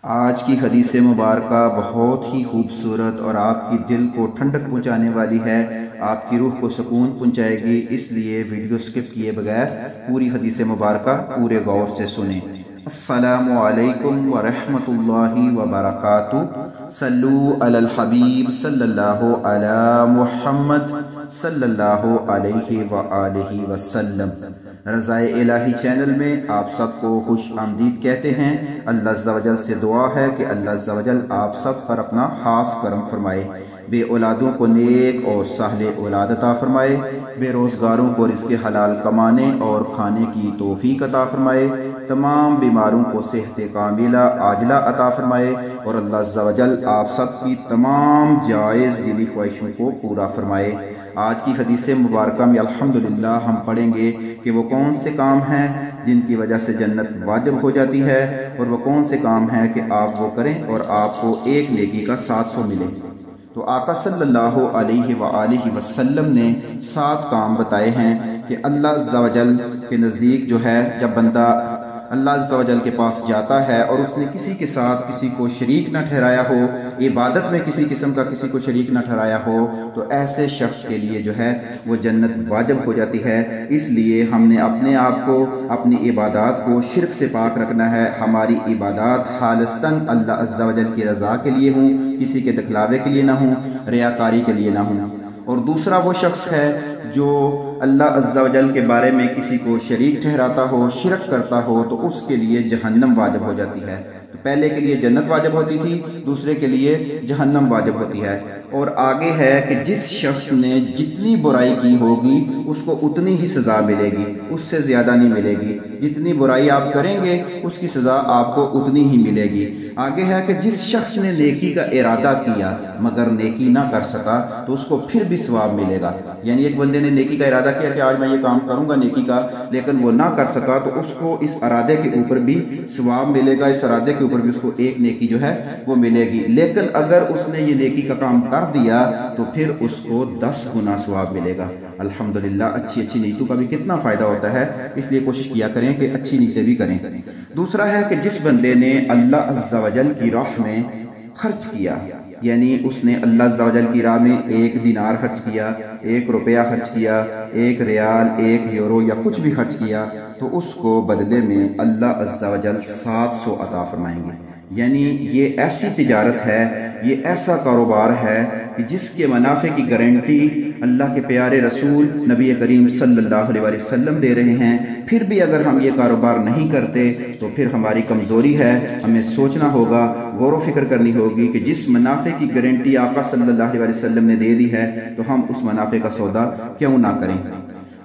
آج کی حدیث مبارکہ بہت ہی خوبصورت اور آپ کی دل کو ٹھنڈک پہنچانے والی ہے، آپ کی روح کو سکون پہنچائے گی، اس لیے ویڈیو سکپ کیے بغیر پوری حدیث مبارکہ پورے غور سے سنیں۔ السلام علیکم ورحمۃ اللہ وبرکاتہ۔ صلو علی الحبیب صلی اللہ علی محمد صلی اللہ علیہ وآلہ وسلم۔ رضائے الہی چینل میں آپ سب کو خوش آمدید کہتے ہیں۔ اللہ عز و جل سے دعا ہے کہ اللہ عز و جل آپ سب پر اپنا خاص کرم فرمائے، بے اولادوں کو نیک اور صالح اولاد عطا فرمائے، بے روزگاروں کو رزق حلال کمانے اور کھانے کی توفیق عطا فرمائے، تمام بیماروں کو صحت کاملہ عاجلہ عطا فرمائے، اور اللہ عز و جل آپ سب کی تمام جائز دلی خواہشوں کو پورا فرمائے۔ آج کی حدیث مبارکہ میں الحمدللہ ہم پڑھیں گے کہ وہ کون سے کام ہیں جن کی وجہ سے جنت واجب ہو جاتی ہے، اور وہ کون سے کام ہیں کہ آپ وہ کریں اور آپ کو ایک نیکی کا 700 ملے۔ تو آقا صلی اللہ علیہ وآلہ وسلم نے 7 کام بتائے ہیں کہ اللہ عز و جل کے نزدیک جو ہے، جب بندہ اللہ عز و جل کے پاس جاتا ہے اور اس نے کسی کے ساتھ کسی کو شریک نہ ٹھہرایا ہو، عبادت میں کسی قسم کا کسی کو شریک نہ ٹھہرایا ہو، تو ایسے شخص کے لیے جو ہے وہ جنت واجب ہو جاتی ہے۔ اس لیے ہم نے اپنے آپ کو، اپنی عبادات کو شرک سے پاک رکھنا ہے۔ ہماری عبادات خالصتاً اللہ عز و جل کی رضا کے لیے ہوں، کسی کے دکھلاوے کے لیے نہ ہوں، ریاکاری کے لیے نہ ہوں۔ اور دوسرا وہ شخص ہے جو اللہ عز و جل کے بارے میں کسی کو شریک ٹھہراتا ہو، شرک کرتا ہو، تو اس کے لیے جہنم واجب ہو جاتی ہے۔ تو پہلے کے لیے جنت واجب ہوتی تھی، دوسرے کے لیے جہنم واجب ہوتی ہے۔ اور آگے ہے کہ جس شخص نے جتنی برائی کی ہوگی اس کو اتنی ہی سزا ملے گی، اس سے زیادہ نہیں ملے گی۔ جتنی برائی آپ کریں گے اس کی سزا آپ کو اتنی ہی ملے گی۔ آگے ہے کہ جس شخص نے نیکی کا ارادہ کیا مگر نیکی نہ کر سکا تو اس کو پھر بھی ثواب ملے گا۔ یعنی ایک بندے نے نیکی کا ارادہ کیا کہ آج میں یہ کام کروں گا نیکی کا، لیکن وہ نہ کر سکا تو اس کو اس ارادے کے اوپر بھی ثواب ملے گا، اس ارادے کے اوپر بھی اس کو ایک نیکی جو ہے وہ ملے گی۔ لیکن اگر اس نے یہ نیکی کا کام کر دیا تو پھر اس کو 10 گنا ثواب ملے گا۔ الحمدللہ اچھی نیتوں کا بھی کتنا فائدہ ہوتا ہے، اس لیے کوشش کیا کریں کہ اچھی نیتیں بھی کریں۔ دوسرا ہے کہ جس بندے نے اللہ عز و جل کی راہ میں خرچ کیا، یعنی اس نے اللہ عز و جل کی راہ میں 1 دینار خرچ کیا، 1 روپیہ خرچ کیا، 1 ریال، 1 یورو یا کچھ بھی خرچ کیا، تو اس کو بدلے میں اللہ عز و جل 700 عطا فرمائیں گے۔ یعنی یہ ایسی تجارت ہے، یہ ایسا کاروبار ہے کہ جس کے منافع کی گارنٹی اللہ کے پیارے رسول نبی کریم صلی اللہ علیہ وسلم دے رہے ہیں۔ پھر بھی اگر ہم یہ کاروبار نہیں کرتے تو پھر ہماری کمزوری ہے۔ ہمیں سوچنا ہوگا، غور و فکر کرنی ہوگی کہ جس منافع کی گارنٹی آقا صلی اللہ علیہ وسلم نے دے دی ہے تو ہم اس منافع کا سودا کیوں نہ کریں۔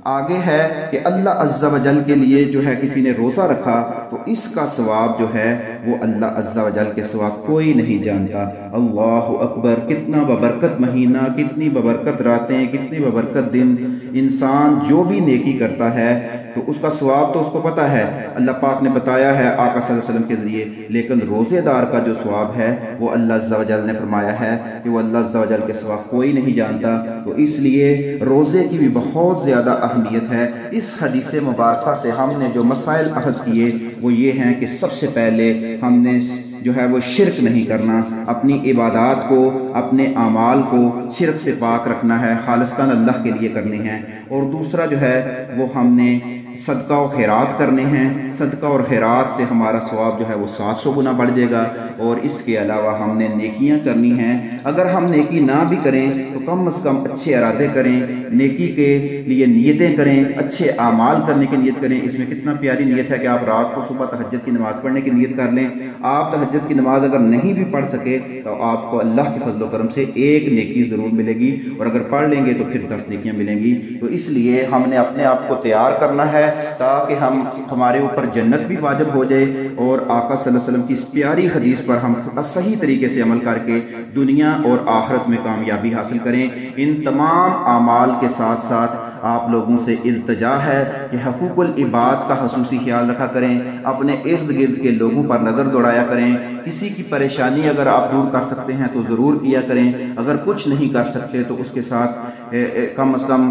آگے ہے کہ اللہ عز و جل کے لیے جو ہے کسی نے روزہ رکھا تو اس کا ثواب جو ہے وہ اللہ عز و جل کے سوا کوئی نہیں جانتا۔ اللہ اکبر! کتنا ببرکت مہینہ، کتنی ببرکت راتیں، کتنی ببرکت دن۔ انسان جو بھی نیکی کرتا ہے تو اس کا ثواب تو اس کو پتا ہے، اللہ پاک نے بتایا ہے آقا صلی اللہ علیہ وسلم کے ذریعے، لیکن روزے دار کا جو ثواب ہے وہ اللہ عز و جل نے فرمایا ہے کہ وہ اللہ عز و جل کے سوا کوئی نہیں جانتا۔ تو اس لیے روزے کی بھی بہت زیادہ اہمیت ہے۔ اس حدیث مبارکہ سے ہم نے جو مسائل اخذ کیے وہ یہ ہیں کہ سب سے پہلے ہم نے جو ہے وہ شرک نہیں کرنا، اپنی عبادات کو، اپنے اعمال کو شرک سے پاک رکھنا ہے، خالصتاً اللہ کے لیے کرنے ہیں۔ اور دوسرا جو ہے وہ ہم نے صدقہ و خیرات کرنے ہیں۔ صدقہ اور خیرات سے ہمارا ثواب جو ہے وہ 700 گنا بڑھ جائے گا۔ اور اس کے علاوہ ہم نے نیکیاں کرنی ہیں۔ اگر ہم نیکی نہ بھی کریں تو کم از کم اچھے ارادے کریں، نیکی کے لیے نیتیں کریں، اچھے اعمال کرنے کی نیت کریں۔ اس میں کتنا پیاری نیت ہے کہ آپ رات کو صبح تہجد کی نماز پڑھنے کی نیت کر لیں۔ آپ تہجد کی نماز اگر نہیں بھی پڑھ سکے تو آپ کو اللہ کے فضل و کرم سے 1 نیکی ضرور ملے گی، اور اگر پڑھ لیں گے تو پھر 10 نیکیاں ملیں گی۔ تو اس لیے ہم نے اپنے آپ کو تیار کرنا ہے تاکہ ہمارے اوپر جنت بھی واجب ہو جائے، اور آقا صلی اللہ علیہ وسلم کی اس پیاری حدیث پر ہم صحیح طریقے سے عمل کر کے دنیا اور آخرت میں کامیابی حاصل کریں۔ ان تمام اعمال کے ساتھ ساتھ آپ لوگوں سے التجا ہے کہ حقوق العباد کا خصوصی خیال رکھا کریں، اپنے ارد گرد کے لوگوں پر نظر دوڑایا کریں۔ کسی کی پریشانی اگر آپ دور کر سکتے ہیں تو ضرور کیا کریں، اگر کچھ نہیں کر سکتے تو اس کے ساتھ کم از کم